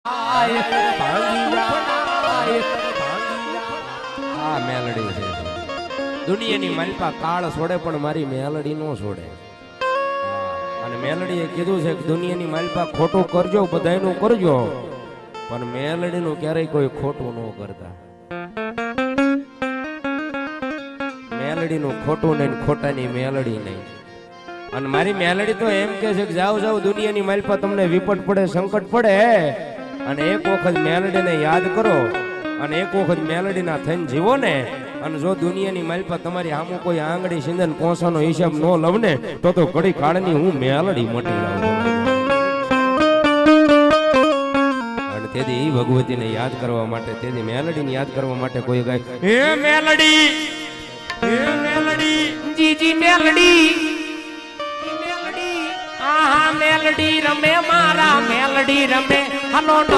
આ મેલડી છે દુનિયાની માલપા કાળ છોડે પણ મારી મેલડી નો છોડે. અને મેલડીએ કીધું છે કે દુનિયાની માલપા ખોટું કરજો, બધાયનું કરજો, પણ મેલડીનું ક્યારેય કોઈ ખોટું ન કરતા. મેલડીનું ખોટું નહીં, ખોટાની મેલડી નહીં. અને મારી મેલડી તો એમ કે છે કે જાઓ જાઓ દુનિયાની માલપા તમને વિપત પડે, સંકટ પડે, અને એક વખત મેલડીને યાદ કરો અને એક વખત મેલડીના થઈને જીવો ને. અને જો દુનિયાની માલપા તમારી આમો કોઈ આંગળી સિંદન કોસાનો હિસાબ ન લવને તો ઘડી કાળની હું મેલડી મટી લાવું. અને તેથી ભગવતીને યાદ કરવા માટે, તેથી મેલડીને યાદ કરવા માટે કોઈ ગાય હે મેલડી, હે મેલડી, જીજી મેલડી, મેલડી, આહા મેલડી રમે, મારા મેલડી રમે, હાલો